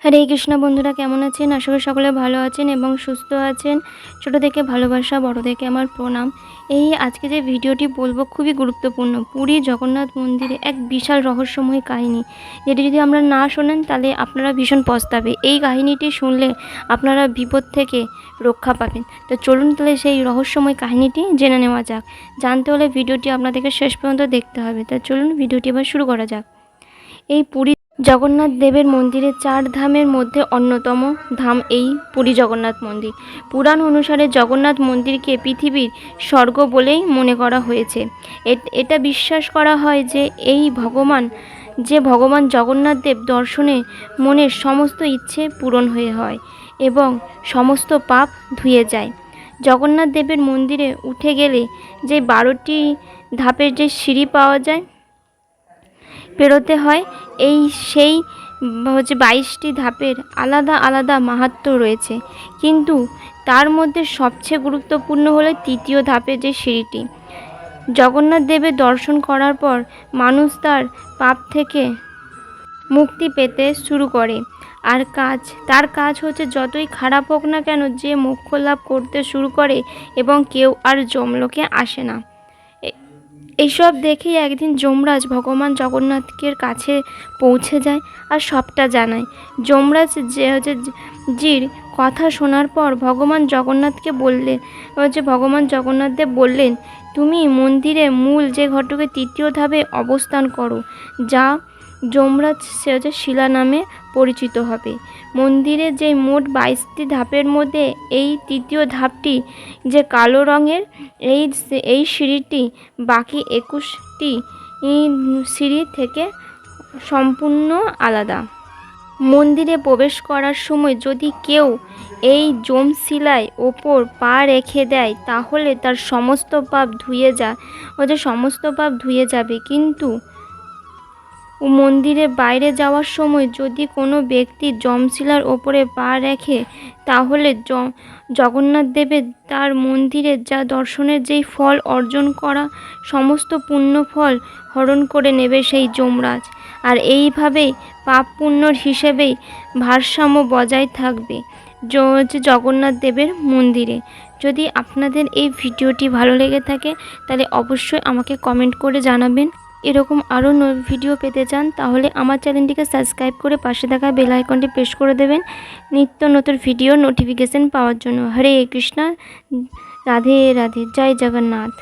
হরে কৃষ্ণ বন্ধুরা, কেমন আছেন? আশা করি সকলে ভালো আছেন এবং সুস্থ আছেন। ছোটো থেকে ভালোবাসা, বড় থেকে আমার প্রণাম। আজকে যে ভিডিওটি বলবো খুবই গুরুত্বপূর্ণ। পুরী জগন্নাথ মন্দিরে এক বিশাল রহস্যময় কাহিনী, যেটি যদি আমরা না শোনেন তাহলে আপনারা ভীষণ পস্তাবে। এই কাহিনীটি শুনলে আপনারা বিপদ থেকে রক্ষা পাবেন। তো চলুন তাহলে সেই রহস্যময় কাহিনীটি জেনে নেওয়া যাক। জানতে হলে ভিডিওটি আপনাদেরকে শেষ পর্যন্ত দেখতে হবে। তা চলুন ভিডিওটি এবার শুরু করা যাক। এই পুরী জগন্নাথ দেবের মন্দিরে 4 ধামের মধ্যে অন্যতম ধাম এই পুরী জগন্নাথ মন্দির। পুরাণ অনুসারে জগন্নাথ মন্দিরকে পৃথিবীর স্বর্গ বলেই মনে করা হয়েছে। এটা বিশ্বাস করা হয় যে ভগবান জগন্নাথ দেব দর্শনে মনের সমস্ত ইচ্ছে পূরণ হয় এবং সমস্ত পাপ ধুয়ে যায়। জগন্নাথ দেবের মন্দিরে উঠে গেলে যে 12টি ধাপের যে সিঁড়ি পাওয়া যায়, পেরোতে হয়, সেই 22টি ধাপের আলাদা আলাদা মাহাত্ম্য রয়েছে। কিন্তু তার মধ্যে সবচেয়ে গুরুত্বপূর্ণ হলো 3য় ধাপের যে সিঁড়িটি। জগন্নাথ দেবের দর্শন করার পর মানুষ তার পাপ থেকে মুক্তি পেতে শুরু করে। আর তার কাজ হচ্ছে যতই খারাপ হোক না কেন, যে মোক্ষ লাভ করতে শুরু করে এবং কেউ আর যমলোকে আসে না। এইসব দেখেই একদিন যমরাজ ভগবান জগন্নাথের কাছে পৌঁছে যায় আর সবটা জানায়। যমরাজ জির কথা শোনার পর ভগবান জগন্নাথদেব বললেন, তুমি মন্দিরে মূল যে ঘটকে 3য় ধাপে অবস্থান করো, যা যমরাজ শিলা নামে পরিচিত হবে। মন্দিরে যে মোট 22টি ধাপের মধ্যে এই 3য় ধাপটি যে কালো রঙের, এই সিঁড়িটি বাকি 21টি সিঁড়ি থেকে সম্পূর্ণ আলাদা। মন্দিরে প্রবেশ করার সময় যদি কেউ এই যমশিলার ওপর পা রেখে দেয় তাহলে তার সমস্ত পাপ ধুয়ে যাবে। কিন্তু মন্দিরের বাইরে যাওয়ার সময় যদি কোনো ব্যক্তি যমশিলার ওপরে পা রাখে তাহলে জগন্নাথ দেবের তার মন্দিরে যা দর্শনের যেই ফল অর্জন করা, সমস্ত পুণ্য ফল হরণ করে নেবে সেই যমরাজ। আর এইভাবেই পাপ পুণ্যর হিসেবেই ভারসাম্য বজায় থাকবে জগন্নাথ দেবের মন্দিরে। যদি আপনাদের এই ভিডিওটি ভালো লেগে থাকে তাহলে অবশ্যই আমাকে কমেন্ট করে জানাবেন। এরকম আরও ভিডিও পেতে চান তাহলে আমার চ্যানেলটিকে সাবস্ক্রাইব করে পাশে থাকা বেল আইকনটি প্রেস করে দেবেন নিত্য নতুন ভিডিও নোটিফিকেশন পাওয়ার জন্য। হরে কৃষ্ণ, রাধে রাধে, জয় জগন্নাথ।